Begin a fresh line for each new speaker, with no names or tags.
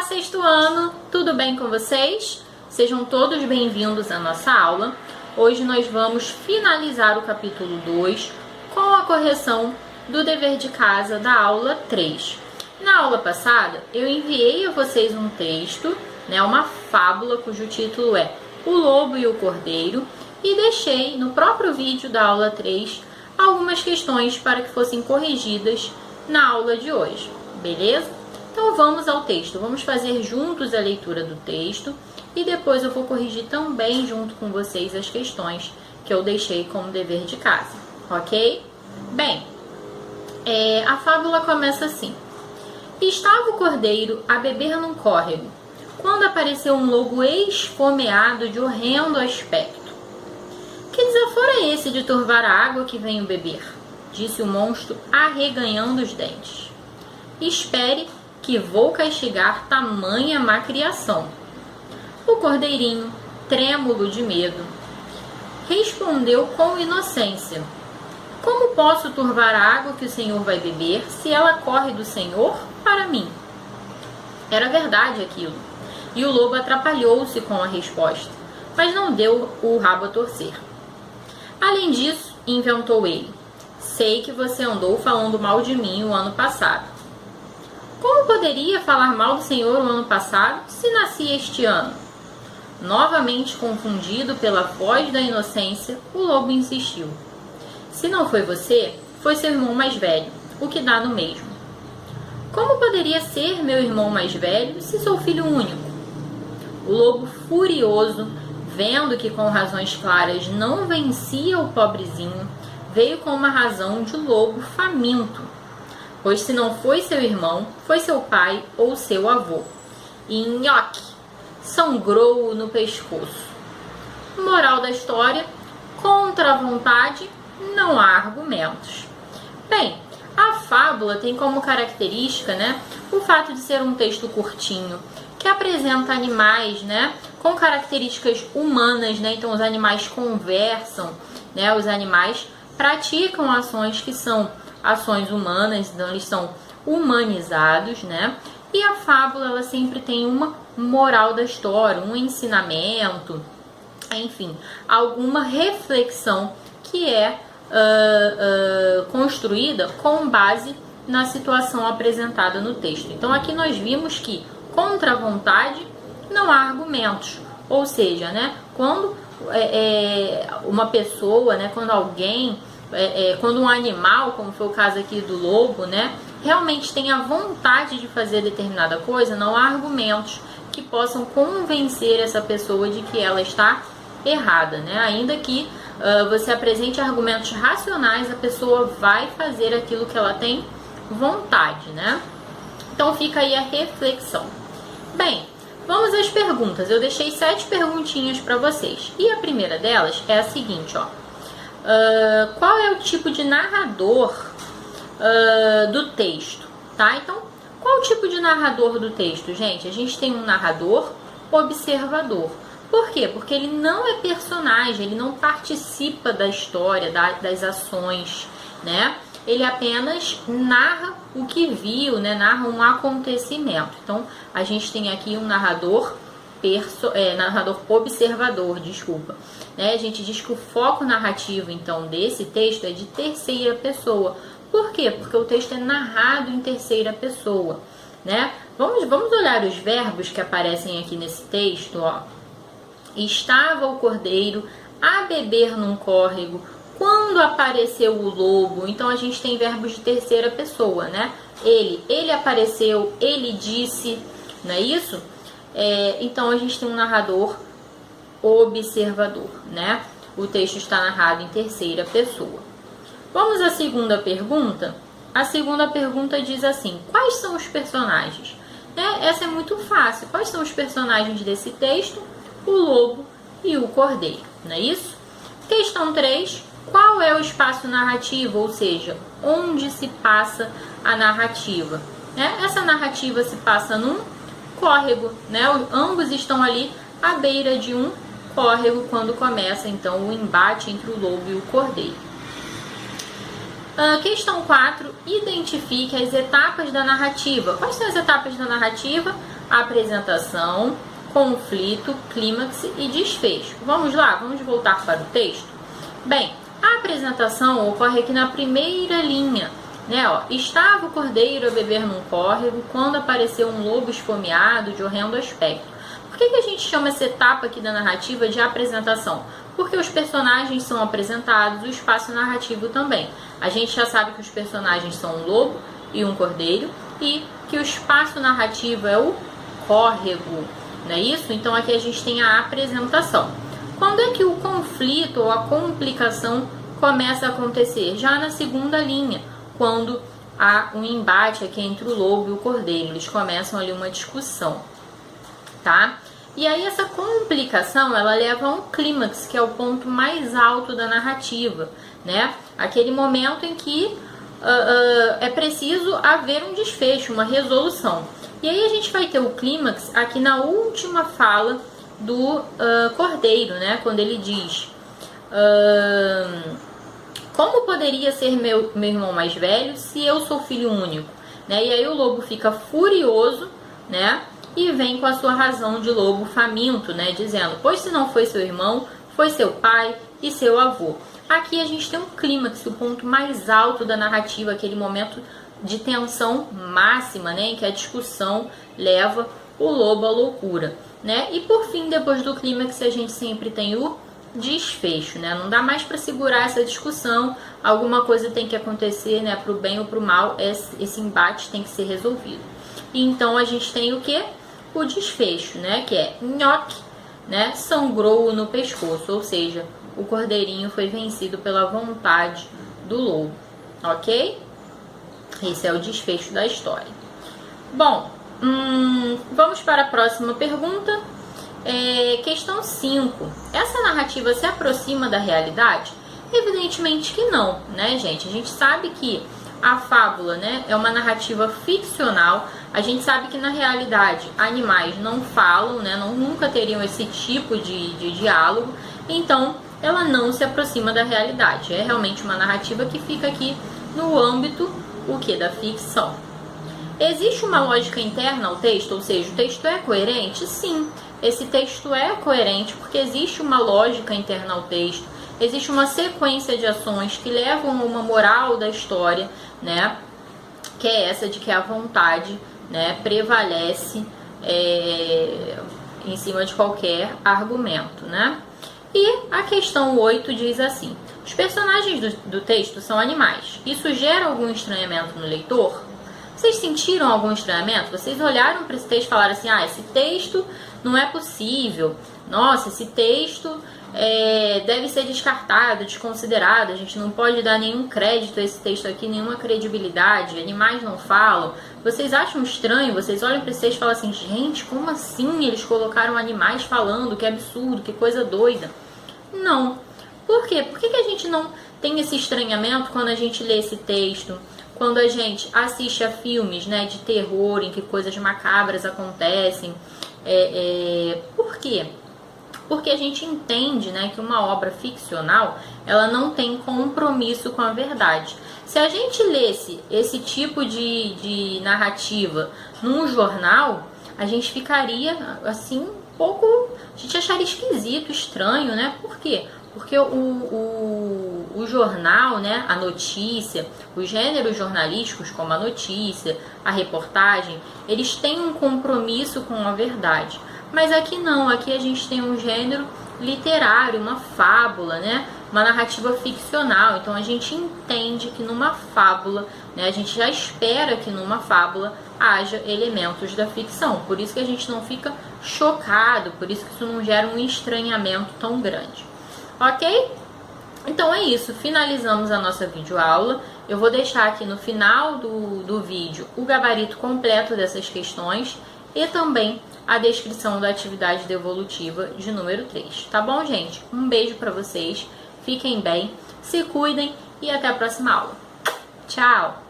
sexto ano, tudo bem com vocês? Sejam todos bem-vindos à nossa aula. Hoje nós vamos finalizar o capítulo 2 com a correção do dever de casa da aula 3. Na aula passada, eu enviei a vocês um texto, uma fábula cujo título é O Lobo e o Cordeiro, e deixei no próprio vídeo da aula 3 algumas questões para que fossem corrigidas na aula de hoje, beleza? Então vamos ao texto, vamos fazer juntos a leitura do texto e depois eu vou corrigir também junto com vocês as questões que eu deixei como dever de casa, ok? Bem, a fábula começa assim. Estava o cordeiro a beber num córrego, quando apareceu um lobo esfomeado de horrendo aspecto. Que desaforo é esse de turvar a água que venho beber? Disse o monstro, arreganhando os dentes. Espere que vou castigar tamanha malcriação. O cordeirinho, trêmulo de medo, respondeu com inocência. Como posso turvar a água que o Senhor vai beber, se ela corre do Senhor para mim? Era verdade aquilo, e o lobo atrapalhou-se com a resposta, mas não deu o rabo a torcer. Além disso, inventou ele, sei que você andou falando mal de mim o ano passado. Como poderia falar mal do Senhor o ano passado, se nasci este ano? Novamente confundido pela voz da inocência, o lobo insistiu. Se não foi você, foi seu irmão mais velho, o que dá no mesmo. Como poderia ser meu irmão mais velho, se sou filho único? O lobo, furioso, vendo que com razões claras não vencia o pobrezinho, veio com uma razão de lobo faminto. Pois se não foi seu irmão, foi seu pai ou seu avô. E nhoque, sangrou-o no pescoço. Moral da história, contra a vontade não há argumentos. Bem, a fábula tem como característica, o fato de ser um texto curtinho, que apresenta animais, com características humanas, então os animais conversam, os animais praticam ações que são ações humanas, então eles são humanizados, E a fábula, ela sempre tem uma moral da história, um ensinamento, enfim, alguma reflexão que é construída com base na situação apresentada no texto. Então aqui nós vimos que contra a vontade não há argumentos, ou seja, quando uma pessoa, quando alguém quando um animal, como foi o caso aqui do lobo, realmente tem a vontade de fazer determinada coisa, não há argumentos que possam convencer essa pessoa de que ela está errada, Ainda que você apresente argumentos racionais, a pessoa vai fazer aquilo que ela tem vontade, Então fica aí a reflexão. Bem, vamos às perguntas. Eu deixei 7 perguntinhas para vocês. E a primeira delas é a seguinte, qual é o tipo de narrador do texto, Então, qual o tipo de narrador do texto, gente? A gente tem um narrador observador. Por quê? Porque ele não é personagem, ele não participa da história, das ações, Ele apenas narra o que viu, narra um acontecimento. Então, a gente tem aqui um narrador observador, desculpa. A gente diz que o foco narrativo, então, desse texto é de terceira pessoa. Por quê? Porque o texto é narrado em terceira pessoa, Vamos olhar os verbos que aparecem aqui nesse texto, Estava o cordeiro a beber num córrego, quando apareceu o lobo. Então, a gente tem verbos de terceira pessoa, Ele apareceu, ele disse, não é isso? Então, a gente tem um narrador observador, O texto está narrado em terceira pessoa. Vamos à segunda pergunta? A segunda pergunta diz assim, quais são os personagens? Essa é muito fácil. Quais são os personagens desse texto? O lobo e o cordeiro, não é isso? Questão 3, qual é o espaço narrativo, ou seja, onde se passa a narrativa? Essa narrativa se passa num córrego, Ambos estão ali à beira de um córrego quando começa, então, o embate entre o lobo e o cordeiro. Questão 4, identifique as etapas da narrativa. Quais são as etapas da narrativa? apresentação, conflito, clímax e desfecho. Vamos lá, vamos voltar para o texto? Bem, a apresentação ocorre aqui na primeira linha, né? Ó, estava o cordeiro a beber num córrego quando apareceu um lobo esfomeado de horrendo aspecto. Por que a gente chama essa etapa aqui da narrativa de apresentação? Porque os personagens são apresentados, o espaço narrativo também. A gente já sabe que os personagens são um lobo e um cordeiro e que o espaço narrativo é o córrego, não é isso? Então aqui a gente tem a apresentação. Quando é que o conflito ou a complicação começa a acontecer? Já na segunda linha, quando há um embate aqui entre o lobo e o cordeiro. Eles começam ali uma discussão, tá? E aí essa complicação, ela leva a um clímax, que é o ponto mais alto da narrativa, né? Aquele momento em que é preciso haver um desfecho, uma resolução. E aí a gente vai ter o clímax aqui na última fala do cordeiro, né? Quando ele diz: como poderia ser meu irmão mais velho se eu sou filho único? Né? E aí o lobo fica furioso, né? E vem com a sua razão de lobo faminto, né? Dizendo: pois se não foi seu irmão, foi seu pai e seu avô. Aqui a gente tem um clímax, o ponto mais alto da narrativa, aquele momento de tensão máxima, né? Em que a discussão leva o lobo à loucura, né? E por fim, depois do clímax, a gente sempre tem o desfecho, né? Não dá mais para segurar essa discussão, alguma coisa tem que acontecer, né? Para o bem ou para o mal, esse embate tem que ser resolvido. E então a gente tem o que? O desfecho, né? Que é nhoque, né? Sangrou no pescoço, ou seja, o cordeirinho foi vencido pela vontade do lobo, ok? Esse é o desfecho da história. Bom, vamos para a próxima pergunta. Questão 5. Essa narrativa se aproxima da realidade? Evidentemente que não, né, gente? A gente sabe que a fábula, né, é uma narrativa ficcional. A gente sabe que na realidade animais não falam, né, nunca teriam esse tipo de diálogo. Então ela não se aproxima da realidade. É realmente uma narrativa que fica aqui no âmbito da ficção. Existe uma lógica interna ao texto, ou seja, o texto é coerente? Sim, esse texto é coerente porque existe uma lógica interna ao texto, existe uma sequência de ações que levam a uma moral da história, né? Que é essa de que a vontade, né, prevalece em cima de qualquer argumento, né? E a questão 8 diz assim: os personagens do texto são animais. Isso gera algum estranhamento no leitor? Vocês sentiram algum estranhamento? Vocês olharam para esse texto e falaram assim: esse texto não é possível. Nossa, esse texto deve ser descartado, desconsiderado. A gente não pode dar nenhum crédito a esse texto aqui, nenhuma credibilidade. Animais não falam. Vocês acham estranho? Vocês olham para esse texto e falam assim: gente, como assim eles colocaram animais falando? Que absurdo, que coisa doida. Não. Por quê? Por que a gente não tem esse estranhamento quando a gente lê esse texto? Quando a gente assiste a filmes, né, de terror, em que coisas macabras acontecem. Por quê? Porque a gente entende, né, que uma obra ficcional, ela não tem compromisso com a verdade. Se a gente lesse esse tipo de narrativa num jornal, a gente ficaria, assim, um pouco... A gente acharia esquisito, estranho, né? Por quê? Porque o jornal, né, a notícia, os gêneros jornalísticos como a notícia, a reportagem, eles têm um compromisso com a verdade. Mas aqui não, aqui a gente tem um gênero literário, uma fábula, né, uma narrativa ficcional. Então a gente entende que numa fábula, né, a gente já espera que numa fábula haja elementos da ficção. Por isso que a gente não fica chocado, por isso que isso não gera um estranhamento tão grande. Ok? Então é isso, finalizamos a nossa videoaula. Eu vou deixar aqui no final do vídeo o gabarito completo dessas questões e também a descrição da atividade devolutiva de número 3. Tá bom, gente? Um beijo pra vocês, fiquem bem, se cuidem e até a próxima aula. Tchau!